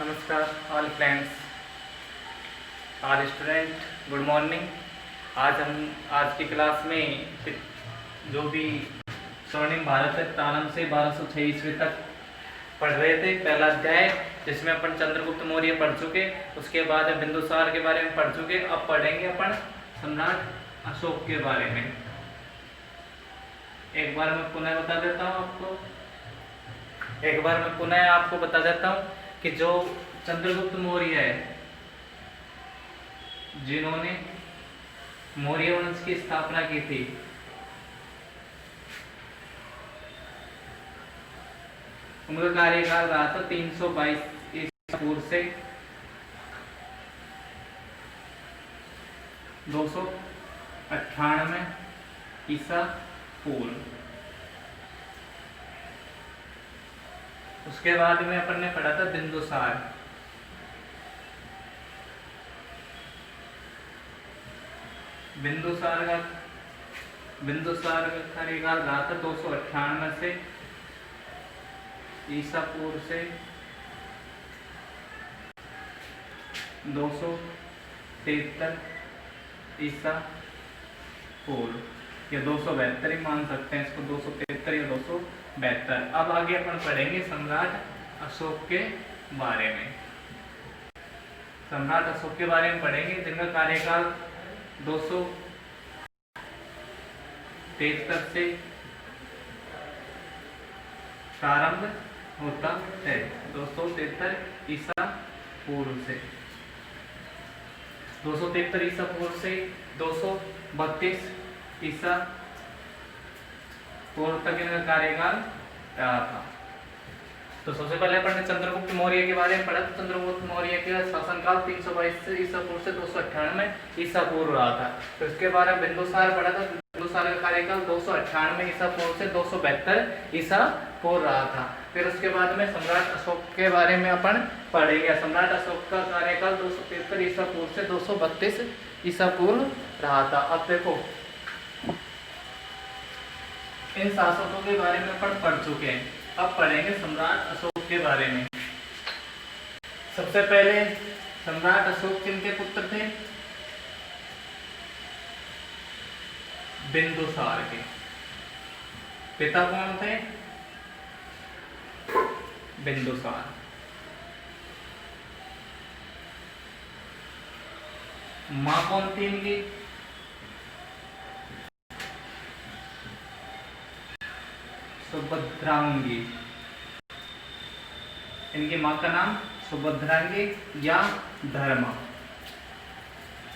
नमस्कार all friends, all student, good morning. आज की क्लास में जो भी स्वर्णिम भारत है प्रारंभ से 1206 ईस्वी तक पढ़ रहे थे। पहला अध्याय जिसमें अपन चंद्रगुप्त मौर्य पढ़ चुके, उसके बाद बिंदुसार के बारे में पढ़ चुके। अब पढ़ेंगे अपन सम्राट अशोक के बारे में। एक बार मैं पुनः बता देता हूँ कि जो चंद्रगुप्त मौर्य है, जिन्होंने मौर्य वंश की स्थापना की थी, उनका कार्यकाल रहा था 322 ईसा पूर्व से 298 ईसा पूर्व। उसके बाद में अपन ने पढ़ा था बिंदुसार। बिंदुसार का कार्यकाल रहा था 298 से ईसा पूर्व से 273 ईसा पूर्व, या 272 ही मान सकते हैं इसको, 273 या 272। अब आगे अपन पढ़ेंगे सम्राट अशोक के बारे में। सम्राट अशोक के बारे में पढ़ेंगे, जिनका कार्यकाल 273 से प्रारंभ होता है, 273 ईसा पूर्व से 273 ईसा पूर्व से 232 ईसा पूर्व तक इनका कार्यकाल रहा था। तो सबसे पहले अपन ने चंद्रगुप्त मौर्य के बारे में पढ़ा। तो चंद्रगुप्त मौर्य का शासनकाल 322 ईसा पूर्व से 298 ईसा पूर्व रहा था। तो इसके बारे में बिंदुसार पढ़ा था। बिंदुसार का कार्यकाल 298 ईसा पूर्व से 272 ईसा पूर्व रहा था। फिर उसके बाद में सम्राट अशोक के बारे में अपन पढ़ेंगे। सम्राट अशोक का कार्यकाल 273 ईसा पूर्व से 232 ईसा पूर्व रहा था। अब देखो, इन शासकों के बारे में अपन पढ़ चुके हैं। अब पढ़ेंगे सम्राट अशोक के बारे में। सबसे पहले सम्राट अशोक किनके पुत्र थे? बिंदुसार के। पिता कौन थे? बिंदुसार। मां कौन थी इनकी? सुभद्रांगी। इनकी मां का नाम सुभद्रांगी या धर्मा,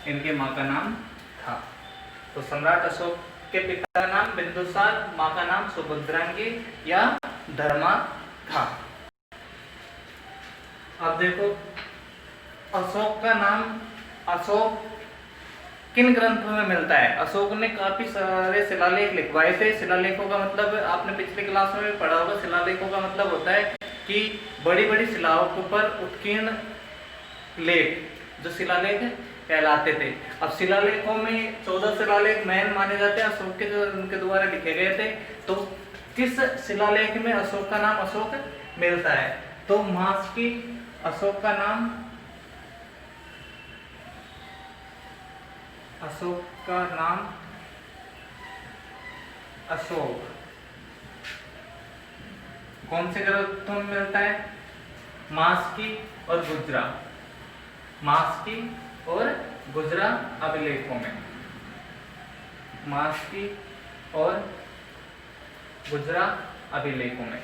इनके मां का नाम था। तो सम्राट अशोक के पिता का नाम बिंदुसार, मां का नाम सुभद्रांगी या धर्मा था। अब देखो, अशोक का नाम अशोक किन ग्रंथों में मिलता है? अशोक ने काफी सारे शिलालेख लिखवाए थे। शिलालेखों का मतलब आपने पिछले क्लास में भी पढ़ा होगा। शिलालेखों का मतलब होता है कि बड़ी बड़ी शिलाओं के ऊपर उत्कीर्ण लेख, जो शिलालेख कहलाते थे। अब शिलालेखों में 14 शिलालेख मेन माने जाते हैं अशोक के, जो उनके द्वारा लिखे गए थे। तो किस शिलालेख में अशोक का नाम अशोक मिलता है? तो मास्की अशोक का नाम अशोक कौन से ग्रंथों में मिलता है? मास्की और गुजरा, मास्की और गुजरा अभिलेखों में, मास्की और गुजरा अभिलेखों में।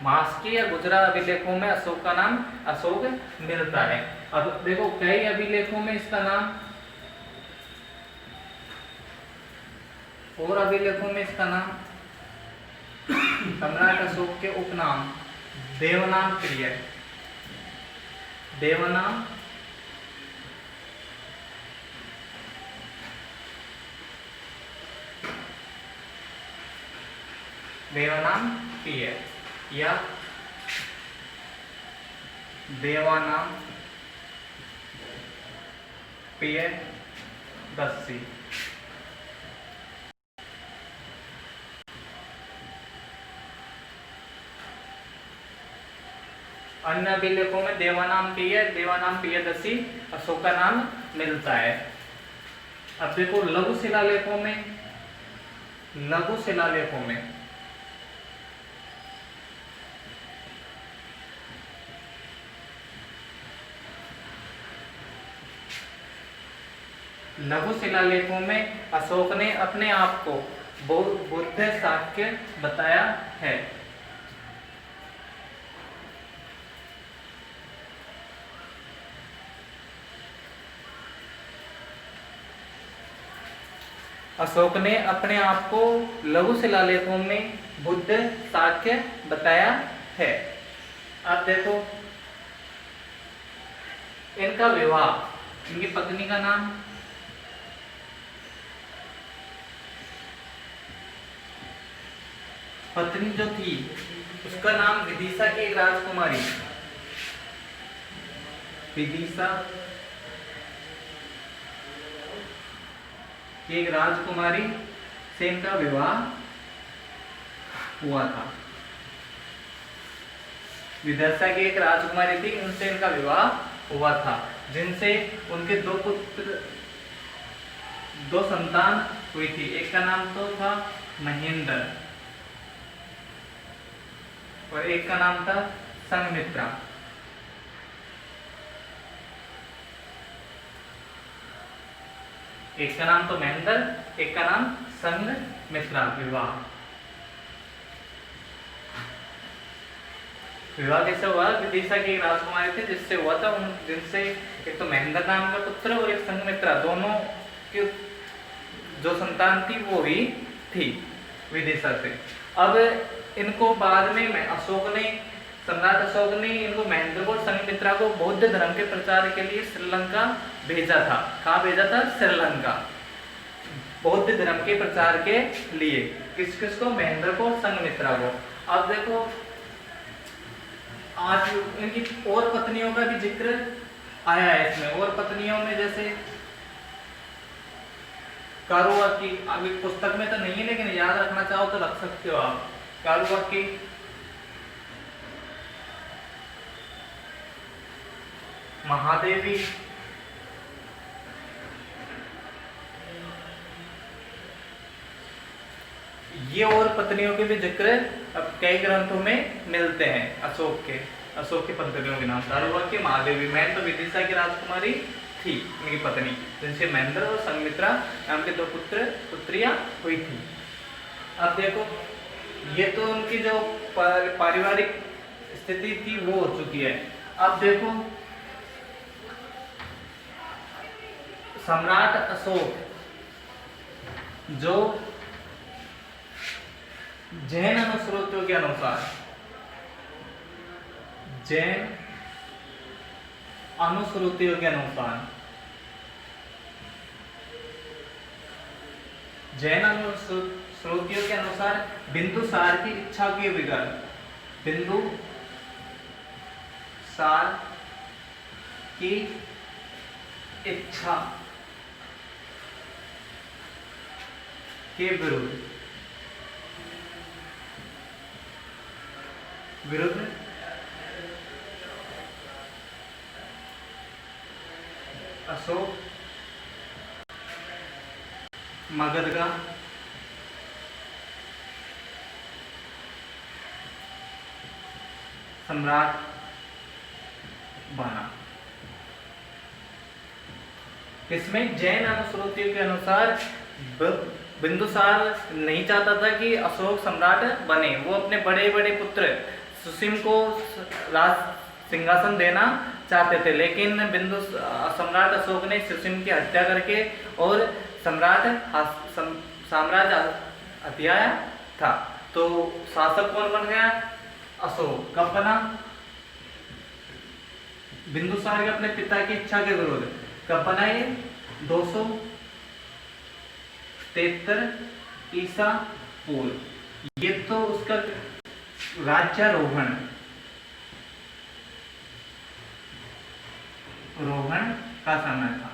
मास्की या गुजरा अभिलेखों में अशोक का नाम अशोक मिलता है। अब देखो, कई अभिलेखों में इसका नाम, और अभिलेखों में इसका नाम सम्राट अशोक के उपनाम देवनाम प्रिय, देवनाम प्रिय या देवानाम प्रियदर्शी। अन्य अभिलेखों में देवानाम प्रियदर्शी अशोक का नाम मिलता है। अब देखो लघु शिलालेखों में लघु शिलालेखों में अशोक ने अपने आप को बुद्ध शाक्य बताया है। अशोक ने अपने आप को लघु शिलालेखों में बुद्ध शाक्य बताया है। अब देखो इनका विवाह, इनकी पत्नी का नाम पत्नी जो थी उसका नाम विदिशा की एक राजकुमारी, विदिशा एक राजकुमारी से इनका विवाह हुआ था। विदिशा की एक राजकुमारी थी, उनसे इनका विवाह हुआ था, जिनसे उनके दो संतान हुई थी। एक का नाम तो था महेंद्र और एक का नाम था संघमित्रा। एक का नाम तो महेंद्र, एक का नाम संघमित्रा। विवाह कैसे हुआ? विदिशा की राजकुमारी थी जिससे हुआ था, जिनसे एक तो महेंद्र नाम का पुत्र और एक संघमित्रा, दोनों की जो संतान थी वो ही थी विदिशा से। अब इनको बाद में सम्राट अशोक ने इनको महेंद्र को, संघमित्रा को बौद्ध धर्म के प्रचार के लिए श्रीलंका भेजा था। कहाँ भेजा था? श्रीलंका, बौद्ध धर्म के प्रचार के लिए। किस किस को? महेंद्र को, संघमित्रा को। अब देखो आज इनकी और पत्नियों का भी जिक्र आया है इसमें। और पत्नियों में जैसे कारुआकी, अभी पुस्तक में तो नहीं है लेकिन याद रखना चाहो तो रख सकते हो आप। कारुआकी, महादेवी, ये और पत्नियों के भी जिक्र अब कई ग्रंथों में मिलते हैं। अशोक की पत्नियों के नाम कारुआकी, महादेवी। मैं तो विदिशा की राजकुमारी थी उनकी पत्नी, जिनसे महेंद्र और संघमित्रा नाम के दो पुत्रियां हुई थी। अब देखो ये तो उनकी जो पारिवारिक स्थिति थी वो हो चुकी है। अब देखो सम्राट अशोक जो जैन अनुश्रुतियों के अनुसार, जैन अनुश्रुतियों के अनुसार बिंदुसार की इच्छा के बगैर, बिंदुसार की इच्छा के विरुद्ध अशोक मगध का सम्राट बना। इसमें जैन अनुश्रुतियों के अनुसार बिंदुसार नहीं चाहता था कि अशोक सम्राट बने। वो अपने बड़े बड़े पुत्र सुसीम को राज सिंहासन देना चाहते थे, लेकिन सम्राट अशोक ने सुसीम की हत्या करके और साम्राज्य हथियाया था। तो शासक कौन बन गया? अशोक। कब बना? बिंदुसार के अपने पिता की इच्छा के विरुद्ध। कब बना ये? 273 ईसा पूर्व। ये तो उसका राज्यारोहण का समय था।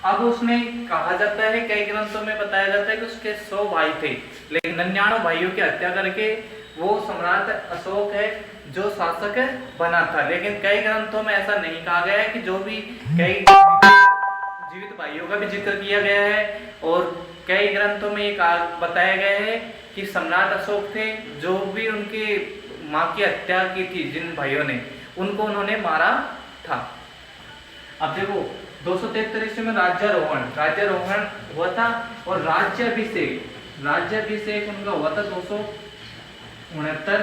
अब उसमें कहा जाता है, कई ग्रंथों में बताया जाता है कि उसके 100 भाई थे, लेकिन 99 भाइयों की हत्या करके वो सम्राट अशोक है जो शासक बना था। लेकिन कई ग्रंथों में ऐसा नहीं कहा गया है कि जो भी कई जीवित भाइयों का भी जिक्र किया गया है, और कई ग्रंथों में ये बताया गया है कि सम्राट अशोक थे, जो भी उनके माँ की हत्या की थी जिन भाइयों ने, उनको उन्होंने मारा था। अब देखो 273 में राज्यारोहण हुआ था, और राज्याभिषेक उनका हुआ था 269,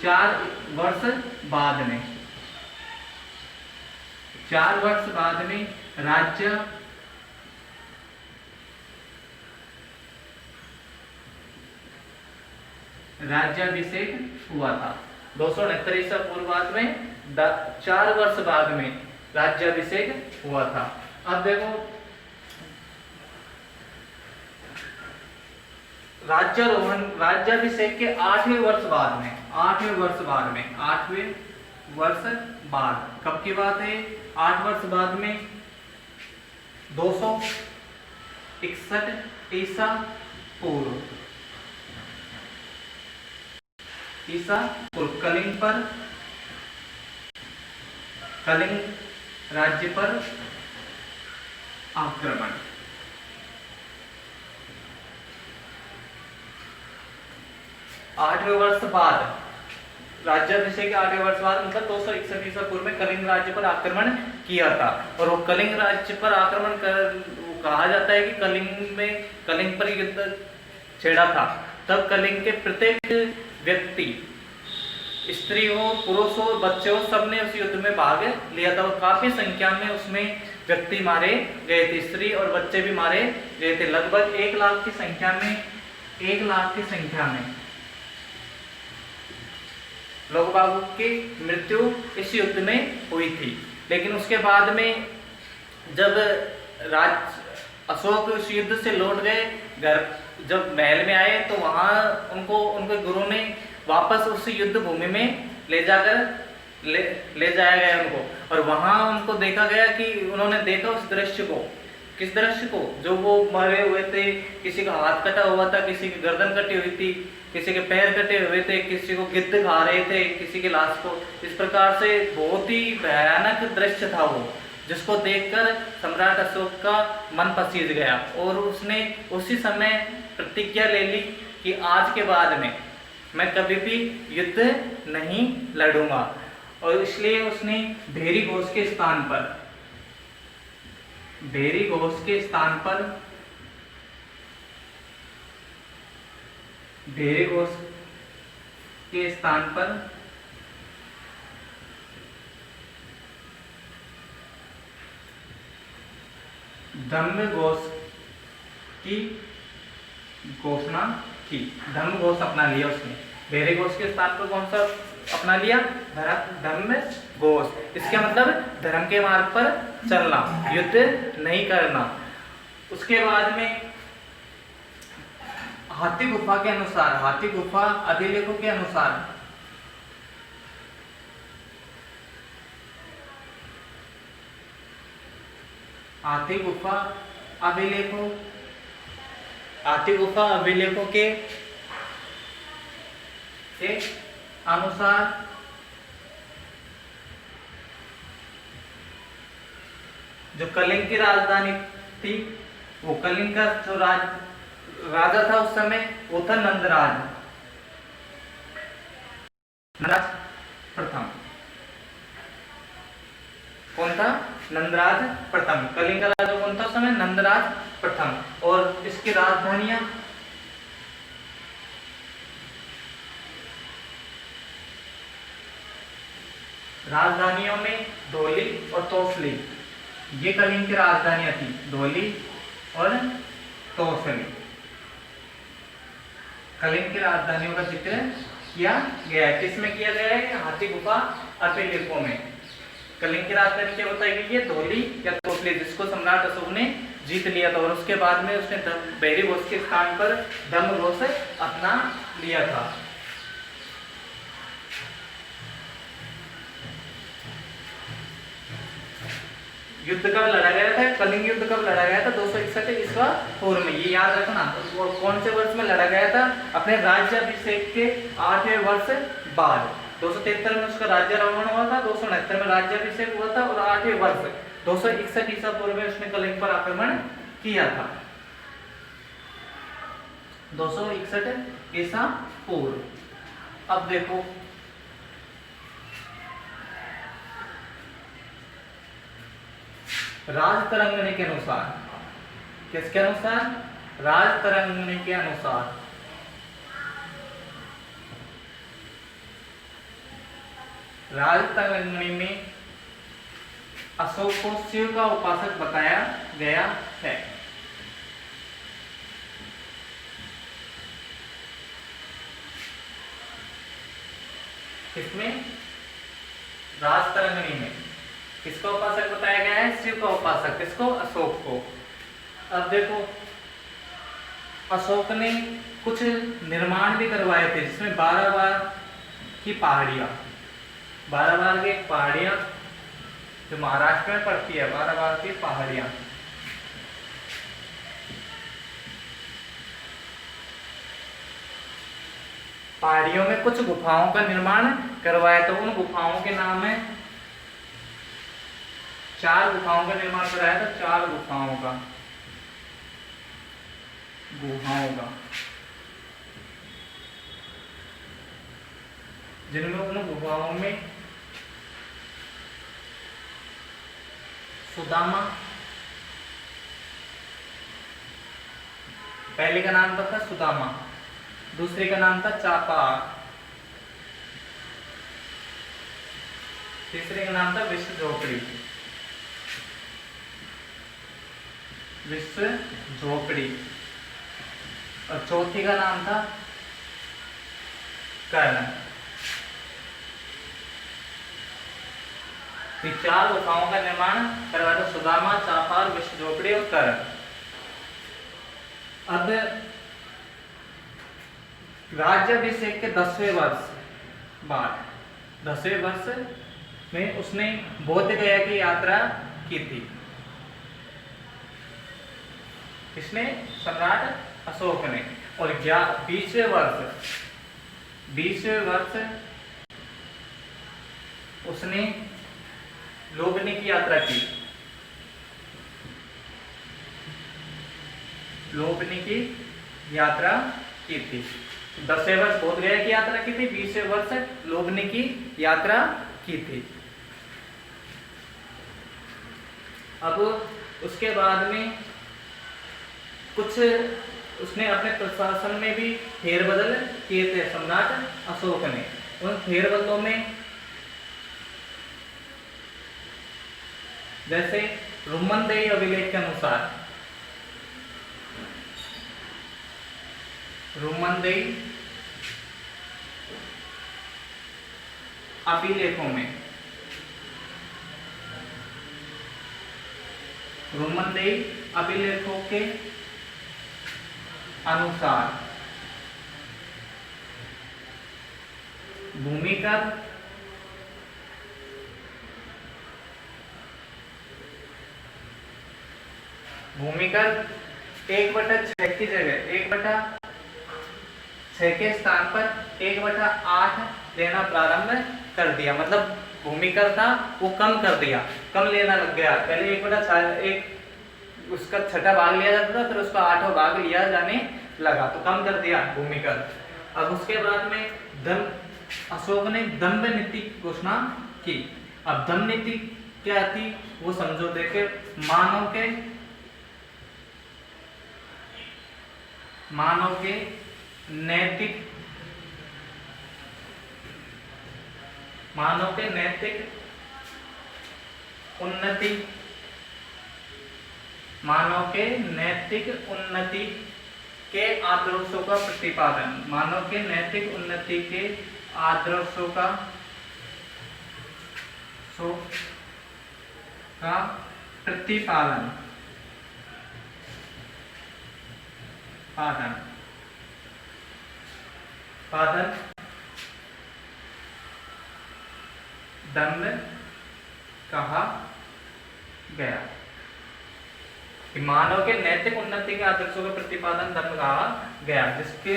4 वर्ष बाद में। 4 वर्ष बाद में राज्याभिषेक हुआ था। 269 ईसा पूर्व बाद में 4 वर्ष बाद में राज्याभिषेक हुआ था। अब देखो राज्याभिषेक के 8वें वर्ष बाद कब की बात है? 8 वर्ष बाद में 261 ईसा पूर्व कलिंग राज्य पर आक्रमण। आठवें वर्ष बाद, राज्याभिषेक के 8वें वर्ष बाद, मतलब 261 ईसा पूर्व में कलिंग राज्य पर आक्रमण किया था। और वो कलिंग राज्य पर आक्रमण कहा जाता है कि कलिंग पर युद्ध छेड़ा था। तब कलिंग के प्रत्येक व्यक्ति, स्त्री हो, पुरुष हो, बच्चे हो, सबने उस युद्ध में भाग लिया था, और काफी संख्या में उसमें व्यक्ति मारे गए थे, स्त्री और बच्चे भी मारे गए थे। लगभग 1 लाख की संख्या में लोग बागों की मृत्यु इस युद्ध में हुई थी। लेकिन उसके बाद में जब अशोक उस युद्ध से लौट गए, जब महल में आए, तो वहां उनके गुरु ने वापस उस युद्ध भूमि में ले जाया गया उनको, और वहां उनको देखा गया कि उन्होंने देखा उस दृश्य को। किस दृश्य को? जो वो मरे हुए थे, किसी का हाथ कटा हुआ था, किसी की गर्दन कटी हुई थी, किसी के पैर कटे हुए थे, किसी को गिद्ध खा रहे थे किसी की लाश को। इस प्रकार से बहुत ही भयानक दृश्य था वो, जिसको देखकर सम्राट अशोक का मन पसीज गया, और उसने उसी समय प्रतिज्ञा ले ली कि आज के बाद में मैं कभी भी युद्ध नहीं लड़ूंगा। और इसलिए उसने भेरी घोष के स्थान पर धम्मघोष की घोषणा की। धम्मघोष अपना लिया उसने। भेरी घोष के स्थान पर कौन सा अपना लिया? धम्मघोष। इसका मतलब धर्म के मार्ग पर चलना, युद्ध नहीं करना। उसके बाद में हाथी गुफा अभिलेखों के अनुसार हाथी गुफा अभिलेखों के अनुसार जो कलिंग की राजधानी थी, वो कलिंग का जो राजा था उस समय, वो था नंदराज प्रथम। कौन था? नंदराज प्रथम। कलिंग का राजा कौन था उस समय? नंदराज प्रथम। और इसकी राजधानियों में धौली और तोसली, ये कलिंग की राजधानियां थी, धौली और तोसली। कलिंग की राजधानियों का जिक्र किया गया है। किसमें किया गया है? हाथी गुफा अभिलेखों में। कलिंग की राजधानी क्या बताई गई है? धौली या तोसली, जिसको सम्राट अशोक ने जीत लिया था। और उसके बाद में उसने भेरी घोष के स्थान पर धम्मघोष अपना लिया था। युद्ध कब लड़ा गया था? कलिंग युद्ध कब लड़ा गया था? 261 ईसा पूर्व में। ये याद रखना। और कौन से वर्ष में लड़ा गया था? अपने राज्याभिषेक के 8वें वर्ष बाद, 273 में उसका राज्यारोहण हुआ था, 269 में राज्याभिषेक हुआ था और 8वें वर्ष 261 ईसा पूर्व में उसने कलिंग पर आक्रमण किया था। 261 ईसा पूर्व। अब देखो राजतरंगिणी के अनुसार, किसके अनुसार? राजतरंगिणी के अनुसार राजतरंगिणी में अशोक को शिव का उपासक बताया गया है। किसमें? राजतरंगिणी में किसका उपासक बताया गया है? शिव का उपासक। किसको? अशोक को। अब देखो अशोक ने कुछ निर्माण भी करवाए थे, जिसमें 12 बार की पहाड़ियां, 12 बार की पहाड़ियां जो महाराष्ट्र में पड़ती है, 12 बार की पहाड़ियां। पहाड़ियों में कुछ गुफाओं का निर्माण करवाया, तो उन गुफाओं के नाम है, 4 गुफाओं का निर्माण कराया था, 4 गुफाओं का जिनमें उन गुफाओं में सुदामा, पहले का नाम था सुदामा, दूसरे का नाम था चापार, तीसरे का नाम था विश्व झोपड़ी और चौथी का नाम था कर्ण। ये 4 गुफाओं का निर्माण करवाया था, सुदामा, चापार, विश्व झोपड़ी और कर्ण। अब राज्याभिषेक के 10वें वर्ष बाद, 10वें वर्ष में उसने बोध गया की यात्रा की थी। किसने? सम्राट अशोक ने। और 20वें वर्ष उसने लोबनी की यात्रा की। लोबनी की यात्रा की थी। 10वें वर्ष बोध गया की यात्रा की थी, 20वें वर्ष लोबनी की यात्रा की थी। अब उसके बाद में कुछ उसने अपने प्रशासन में भी फेरबदल किए थे सम्राट अशोक ने। उन फेरबदलों में जैसे रुम्मनदेही अभिलेख के अनुसार, रुम्मनदेही अभिलेखों में, रुम्मनदेही अभिलेखों के अनुसार भूमिकर भूमिकर 1/6 की जगह 1/6 के स्थान पर 1/8 लेना प्रारंभ कर दिया। मतलब भूमिकर था वो कम कर दिया, कम लेना लग गया। पहले 1/6 उसका 6ठा भाग लिया जाता था, फिर उसका 8वां भाग लिया जाने लगा, तो कम कर दिया भूमिकर। अब उसके बाद में अशोक ने दंभ नीति की घोषणा की। अब दंभ नीति क्या थी वो समझो। देखे मानव के नैतिक उन्नति, मानव के नैतिक उन्नति के आदर्शों का प्रतिपादन, मानव के नैतिक उन्नति के आदर्शों का प्रतिपादन दंभ कहा गया। मानव के नैतिक उन्नति के आदर्शों का प्रतिपादन दंभ कहा गया, जिसके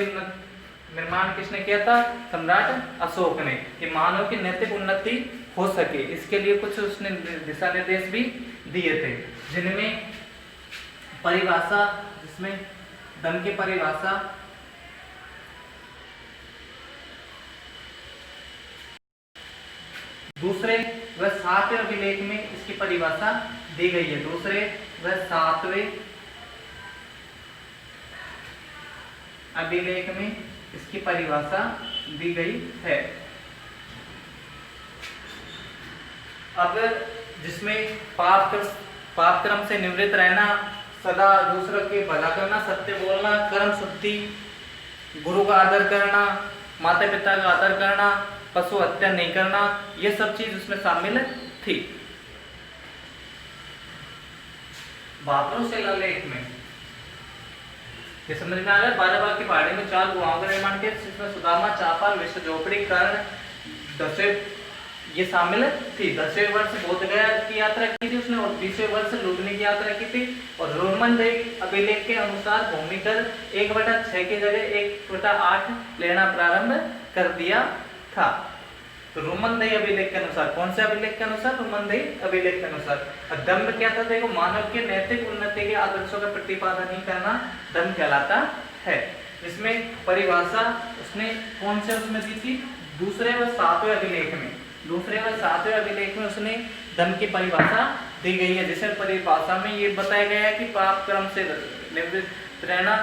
निर्माण किसने किया था? सम्राट अशोक ने, कि मानव की नैतिक उन्नति हो सके, इसके लिए कुछ उसने दिशा निर्देश भी दिए थे, जिनमें परिभाषा, जिसमें धन की परिभाषा, दूसरे व सातवें अभिलेख में इसकी परिभाषा दी गई है। दूसरे व सातवें अभिलेख में इसकी परिभाषा दी गई है। अब जिसमें पाप कर्म से निवृत्त रहना, सदा दूसरों के भला करना, सत्य बोलना, कर्म शुद्धि, गुरु का आदर करना, माता पिता का आदर करना, पशु हत्या नहीं करना, ये सब चीज उसमें शामिल थी। भाद्रो शिलालेख में ये समझ में आ गया। 12 बाग की पहाड़ी में 4 गुहाओं का निर्माण किया, जिसमें सुदामा, चापाल, विश्व झोपड़ी, कर्ण, 10वें ये शामिल थी। 10वें वर्ष बोध गया की यात्रा की थी उसने, और 20वें वर्ष लुम्बिनी की यात्रा की थी। और रोमन अभिलेख के अनुसार भूमि कर 1/6 की जगह 1/8 लेना प्रारंभ कर दिया था। तो रोमन अभिलेख के अनुसार, कौन से अभिलेख के अनुसार? रोमन अभिलेख के अनुसार। दम्भ क्या था? देखो, मानव के नैतिक उन्नति के आदर्शों का प्रतिपादन ही करना दम्भ कहलाता है। इसमें परिभाषा उसने कौन से उसमें दी थी? दूसरे व सातवें अभिलेख में। दूसरे व सातवें अभिलेख में उसने दम्भ की परिभाषा दी गई है, जिसमें परिभाषा में ये बताया गया है कि पाप कर्म से निवृत्त रहना,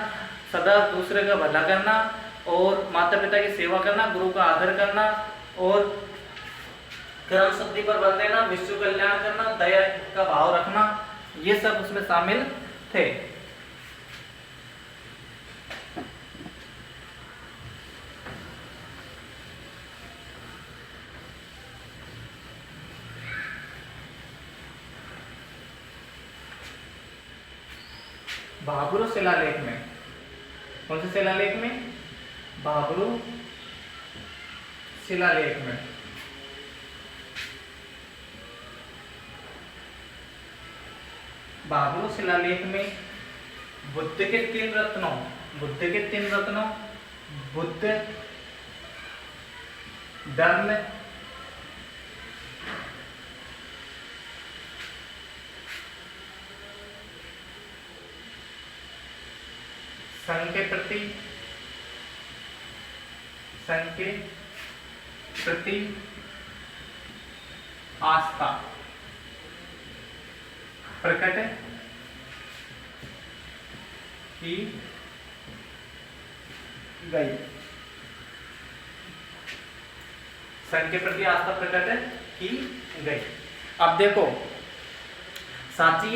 सदा दूसरे का भला करना, और माता पिता की सेवा करना, गुरु का आदर करना, और कर्म शुद्धि पर बल देना, विश्व कल्याण करना, दया का भाव रखना, ये सब उसमें शामिल थे। भाब्रो शिलालेख में, कौन से शिलालेख में? भाब्रो शिलालेख में भाब्रो शिलालेख में बुद्ध के 3 रत्नों, बुद्ध, धर्म, संघ के प्रति आस्था प्रकट की गई। संघ के प्रति आस्था प्रकट की गई। अब देखो, सांची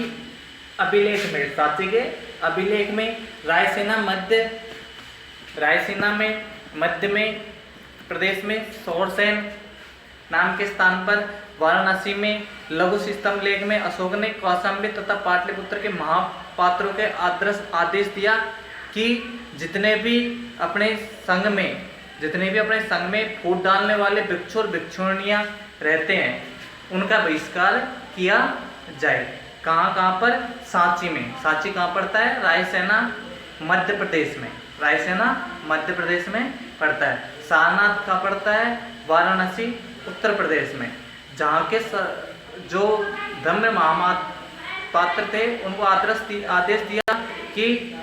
अभिलेख में, सांची के अभिलेख में रायसेना मध्य में प्रदेश में सौरसेन नाम के स्थान पर, वाराणसी में लघु स्तंभ लेख में अशोक ने कौशाम्बी तथा पाटलिपुत्र के महापात्रों के आदेश दिया कि जितने भी अपने संघ में फूट डालने वाले भिक्षु और भिक्षुणियां रहते हैं, उनका बहिष्कार किया जाए। कहाँ पर? सांची में। सांची कहाँ पड़ता है? रायसेना मध्य प्रदेश में। रायसेना मध्य प्रदेश में पड़ता है। सारनाथ कहाँ पड़ता है? वाराणसी उत्तर प्रदेश में। जहाँ के जो धम्म महापात्र थे, उनको आदेश दिया कि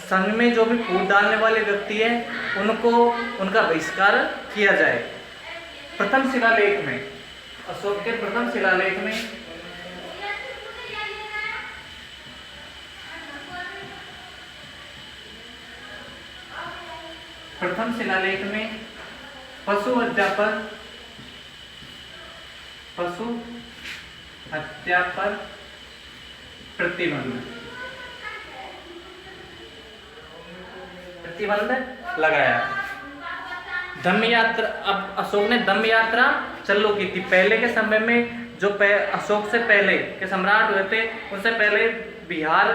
संघ में जो भी फूट डालने वाले व्यक्ति हैं, उनका बहिष्कार किया जाए। प्रथम शिलालेख में, अशोक के प्रथम शिलालेख में पशु हत्या पर प्रतिबंध लगाया। धम्म यात्रा, अब अशोक ने धम्म यात्रा चालू की थी। पहले के समय में जो अशोक से पहले के सम्राट हुए थे, उनसे पहले बिहार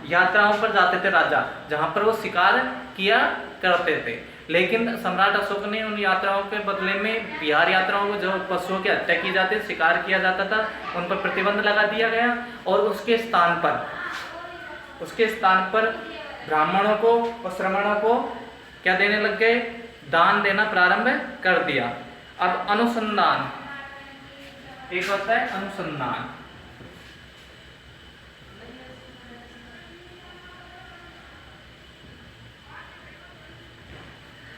यात्राओं पर जाते थे राजा, जहां पर वो शिकार किया करते थे। लेकिन सम्राट अशोक ने उन यात्राओं के बदले में बिहार यात्राओं को, जो पशुओं की हत्या की जाती, शिकार किया जाता था, उन पर प्रतिबंध लगा दिया गया। और उसके स्थान पर ब्राह्मणों को और श्रमणों को क्या देने लग गए, दान देना प्रारंभ कर दिया। अब अनुसंधान, एक होता है अनुसंधान।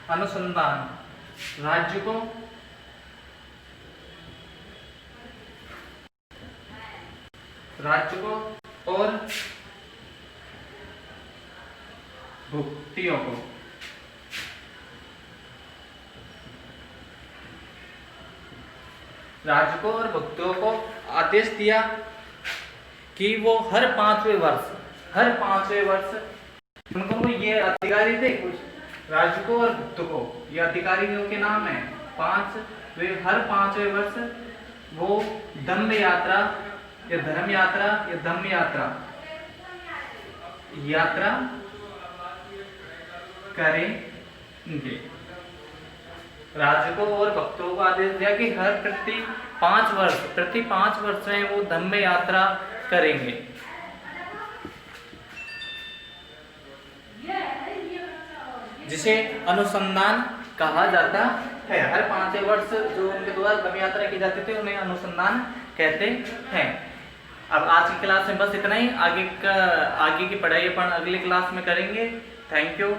अनुसंधान राज्य को और भुक्तियों को आदेश दिया कि वो हर पांचवें वर्ष उनको ये अधिकारी थे, कुछ राज्य को और भुक्त को, ये अधिकारियों के नाम है 5, वे हर 5वें वर्ष वो दंड यात्रा या धर्म यात्रा या धम्म यात्रा करेंगे। राज्य को और भक्तों को आदेश दिया कि हर प्रति 5 वर्ष में वो धम्म यात्रा करेंगे। जिसे अनुसंधान कहा जाता है। हर 5 वर्ष जो उनके द्वारा धम्म यात्रा की जाती थी उन्हें अनुसंधान कहते हैं। अब आज की क्लास में बस इतना ही, आगे की पढ़ाई अपन अगली क्लास में करेंगे। Thank you.